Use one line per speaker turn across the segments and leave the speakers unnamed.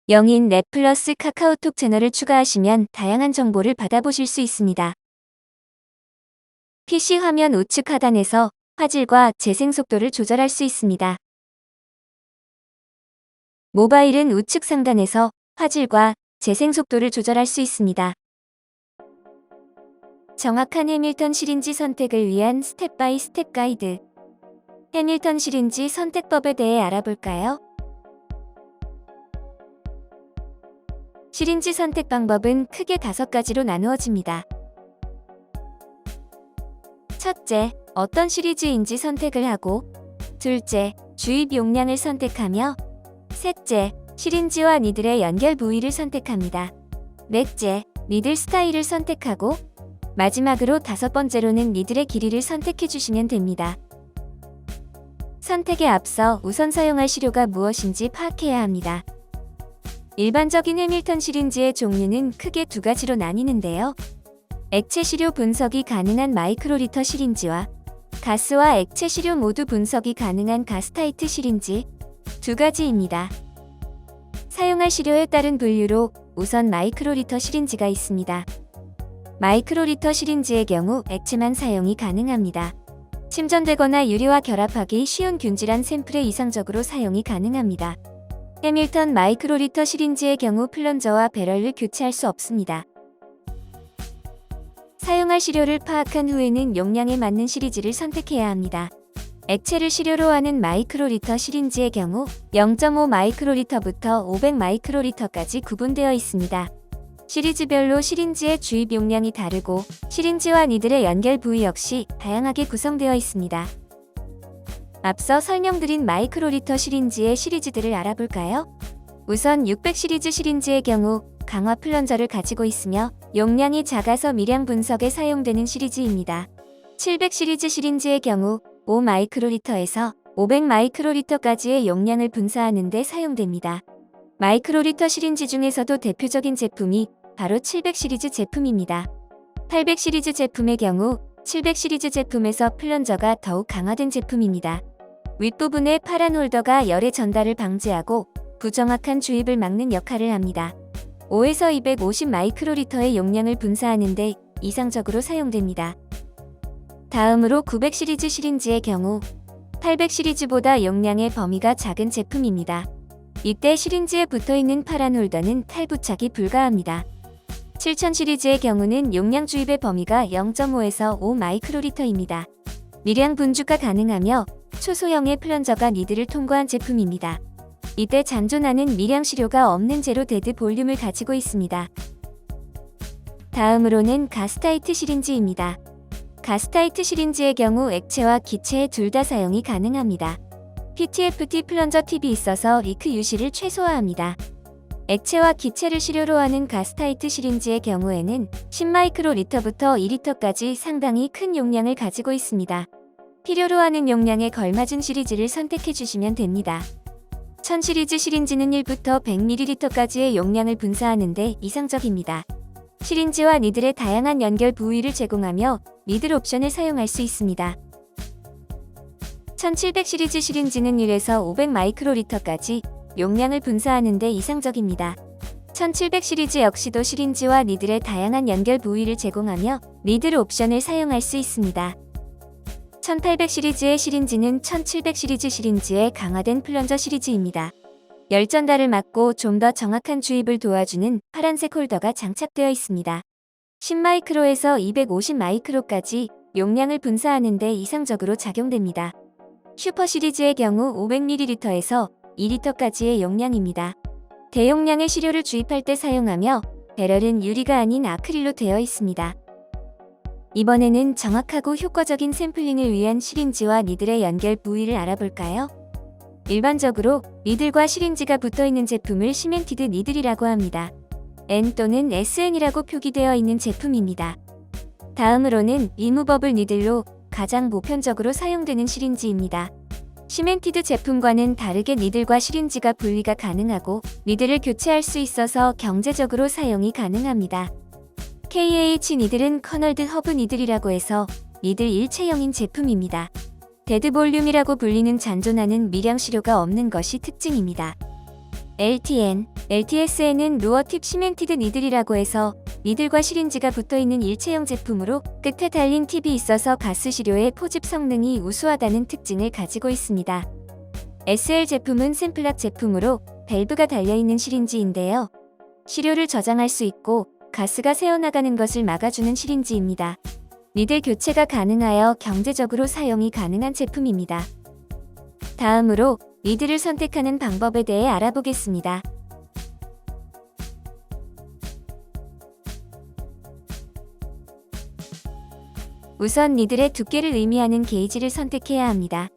영인 넷플러스 카카오톡 채널을 추가하시면 다양한 정보를 받아보실 수 있습니다. PC 화면 우측 하단에서 화질과 재생 속도를 조절할 수 있습니다. 모바일은 우측 상단에서 화질과 재생 속도를 조절할 수 있습니다. 정확한 해밀턴 시린지 선택을 위한 스텝 바이 스텝 가이드. 해밀턴 시린지 선택법에 대해 알아볼까요? 시린지 선택 방법은 크게 5가지로 나누어집니다. 첫째, 어떤 시리즈인지 선택을 하고, 둘째, 주입 용량을 선택하며, 셋째, 시린지와 니들의 연결 부위를 선택합니다. 넷째, 니들 스타일을 선택하고, 마지막으로 5번째로는 니들의 길이를 선택해 주시면 됩니다. 선택에 앞서 우선 사용할 시료가 무엇인지 파악해야 합니다. 일반적인 해밀턴 시린지의 종류는 크게 2가지로 나뉘는데요. 액체 시료 분석이 가능한 마이크로리터 시린지와 가스와 액체 시료 모두 분석이 가능한 가스타이트 시린지 2가지입니다. 사용할 시료에 따른 분류로 우선 마이크로리터 시린지가 있습니다. 마이크로리터 시린지의 경우 액체만 사용이 가능합니다. 침전되거나 유리와 결합하기 쉬운 균질한 샘플에 이상적으로 사용이 가능합니다. 해밀턴 마이크로리터 시린지의 경우 플런저와 배럴을 교체할 수 없습니다. 사용할 시료를 파악한 후에는 용량에 맞는 시리즈를 선택해야 합니다. 액체를 시료로 하는 마이크로리터 시린지의 경우 0.5 마이크로리터부터 500 마이크로리터까지 구분되어 있습니다. 시리즈별로 시린지의 주입 용량이 다르고 시린지와 니들의 연결 부위 역시 다양하게 구성되어 있습니다. 앞서 설명드린 마이크로리터 시린지의 시리즈들을 알아볼까요? 우선 600 시리즈 시린지의 경우 강화 플런저를 가지고 있으며 용량이 작아서 미량 분석에 사용되는 시리즈입니다. 700 시리즈 시린지의 경우 5 마이크로리터에서 500 마이크로리터까지의 용량을 분사하는 데 사용됩니다. 마이크로리터 시린지 중에서도 대표적인 제품이 바로 700 시리즈 제품입니다. 800 시리즈 제품의 경우 700 시리즈 제품에서 플런저가 더욱 강화된 제품입니다. 윗부분의 파란 홀더가 열의 전달을 방지하고 부정확한 주입을 막는 역할을 합니다. 5에서 250 마이크로리터의 용량을 분사하는 데 이상적으로 사용됩니다. 다음으로 900 시리즈 시린지의 경우 800 시리즈보다 용량의 범위가 작은 제품입니다. 이때 시린지에 붙어있는 파란 홀더는 탈부착이 불가합니다. 7000 시리즈의 경우는 용량 주입의 범위가 0.5에서 5 마이크로리터입니다. 미량 분주가 가능하며 초소형의 플런저가 니들을 통과한 제품입니다. 이때 잔존하는 미량 시료가 없는 제로 데드 볼륨을 가지고 있습니다. 다음으로는 가스타이트 시린지입니다. 가스타이트 시린지의 경우 액체와 기체 둘 다 사용이 가능합니다. PTFT 플런저 팁이 있어서 리크 유실을 최소화합니다. 액체와 기체를 시료로 하는 가스타이트 시린지의 경우에는 10마이크로리터부터 2리터까지 상당히 큰 용량을 가지고 있습니다. 필요로 하는 용량에 걸맞은 시리즈를 선택해 주시면 됩니다. 1000 시리즈 시린지는 1부터 100ml까지의 용량을 분사하는 데 이상적입니다. 시린지와 니들의 다양한 연결 부위를 제공하며 니들 옵션을 사용할 수 있습니다. 1700 시리즈 시린지는 1에서 500 마이크로리터까지 용량을 분사하는 데 이상적입니다. 1700 시리즈 역시도 시린지와 니들의 다양한 연결 부위를 제공하며 니들 옵션을 사용할 수 있습니다. 1800 시리즈의 시린지는 1700 시리즈 시린지의 강화된 플런저 시리즈입니다. 열 전달을 막고 좀 더 정확한 주입을 도와주는 파란색 홀더가 장착되어 있습니다. 10마이크로에서 250 마이크로까지 용량을 분사하는 데 이상적으로 작용됩니다. 슈퍼 시리즈의 경우 500ml에서 2리터까지의 용량입니다. 대용량의 시료를 주입할 때 사용하며 배럴은 유리가 아닌 아크릴로 되어 있습니다. 이번에는 정확하고 효과적인 샘플링을 위한 시린지와 니들의 연결 부위를 알아볼까요? 일반적으로 니들과 시린지가 붙어있는 제품을 시멘티드 니들이라고 합니다. N 또는 SN이라고 표기되어 있는 제품입니다. 다음으로는 리무버블 니들로 가장 보편적으로 사용되는 시린지입니다. 시멘티드 제품과는 다르게 니들과 시린지가 분리가 가능하고 니들을 교체할 수 있어서 경제적으로 사용이 가능합니다. KAH 니들은 커널드 허브 니들이라고 해서 니들 일체형인 제품입니다. 데드 볼륨이라고 불리는 잔존하는 미량 시료가 없는 것이 특징입니다. LTN, LTSN은 루어 팁 시멘티드 니들이라고 해서 니들과 시린지가 붙어있는 일체형 제품으로 끝에 달린 팁이 있어서 가스 시료의 포집 성능이 우수하다는 특징을 가지고 있습니다. SL 제품은 샘플락 제품으로 밸브가 달려있는 시린지인데요. 시료를 저장할 수 있고 가스가 새어나가는 것을 막아주는 시린지입니다. 니들 교체가 가능하여 경제적으로 사용이 가능한 제품입니다. 다음으로 니들을 선택하는 방법에 대해 알아보겠습니다. 우선 니들의 두께를 의미하는 게이지를 선택해야 합니다.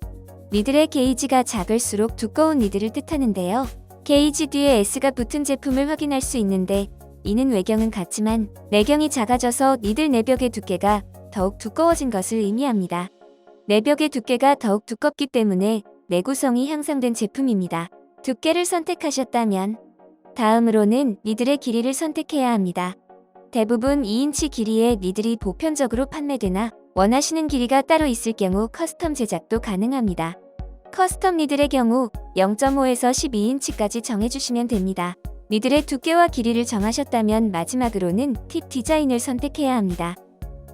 니들의 게이지가 작을수록 두꺼운 니들을 뜻하는데요. 게이지 뒤에 S가 붙은 제품을 확인할 수 있는데 이는 외경은 같지만 내경이 작아져서 니들 내벽의 두께가 더욱 두꺼워진 것을 의미합니다. 내벽의 두께가 더욱 두껍기 때문에 내구성이 향상된 제품입니다. 두께를 선택하셨다면 다음으로는 니들의 길이를 선택해야 합니다. 대부분 2인치 기리의 니들이 보편적으로 판매되나 원하시는 길이가 따로 있을 경우 커스텀 제작도 가능합니다. 커스텀 니들의 경우 0.5에서 12인치까지 정해주시면 됩니다. 니들의 두께와 길이를 정하셨다면 마지막으로는 팁 디자인을 선택해야 합니다.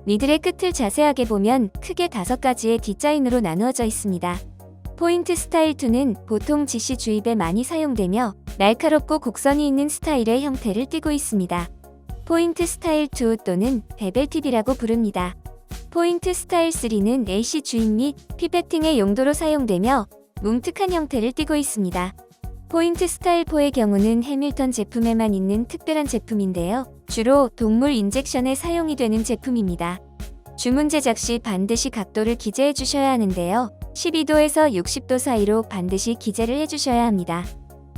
니들의 끝을 자세하게 보면 크게 5가지의 디자인으로 나누어져 있습니다. 포인트 스타일 2는 보통 GC 주입에 많이 사용되며 날카롭고 곡선이 있는 스타일의 형태를 띠고 있습니다. 포인트 스타일 2 또는 베벨 팁이라고 부릅니다. 포인트 스타일 3는 AC 주입 및 피베팅의 용도로 사용되며 뭉툭한 형태를 띠고 있습니다. 포인트 스타일 4의 경우는 해밀턴 제품에만 있는 특별한 제품인데요. 주로 동물 인젝션에 사용이 되는 제품입니다. 주문 제작 시 반드시 각도를 기재해 주셔야 하는데요. 12도에서 60도 사이로 반드시 기재를 해주셔야 합니다.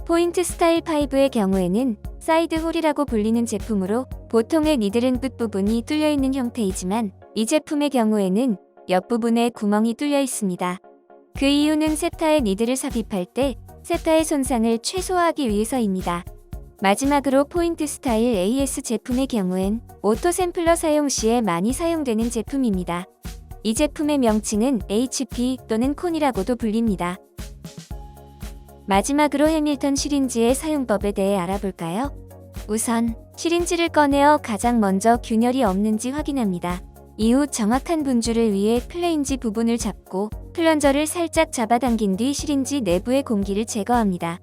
포인트 스타일 5의 경우에는 사이드 홀이라고 불리는 제품으로 보통의 니들은 끝부분이 뚫려있는 형태이지만 이 제품의 경우에는 옆부분에 구멍이 뚫려 있습니다. 그 이유는 세타의 니들을 삽입할 때 세타의 손상을 최소화하기 위해서입니다. 마지막으로 포인트 스타일 AS 제품의 경우엔 오토 샘플러 사용 시에 많이 사용되는 제품입니다. 이 제품의 명칭은 HP 또는 콘이라고도 불립니다. 마지막으로 해밀턴 시린지의 사용법에 대해 알아볼까요? 우선 시린지를 꺼내어 가장 먼저 균열이 없는지 확인합니다. 이후 정확한 분주를 위해 플레인지 부분을 잡고 플런저를 살짝 잡아당긴 뒤 시린지 내부의 공기를 제거합니다.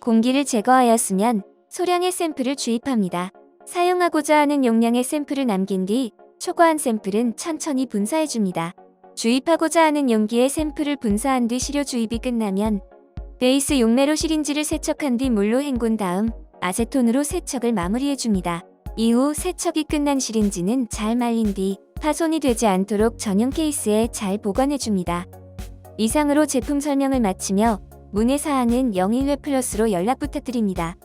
공기를 제거하였으면 소량의 샘플을 주입합니다. 사용하고자 하는 용량의 샘플을 남긴 뒤 초과한 샘플은 천천히 분사해줍니다. 주입하고자 하는 용기에 샘플을 분사한 뒤 시료 주입이 끝나면 베이스 용매로 시린지를 세척한 뒤 물로 헹군 다음 아세톤으로 세척을 마무리해줍니다. 이후 세척이 끝난 시린지는 잘 말린 뒤 파손이 되지 않도록 전용 케이스에 잘 보관해줍니다. 이상으로 제품 설명을 마치며 문의사항은 01+로 연락 부탁드립니다.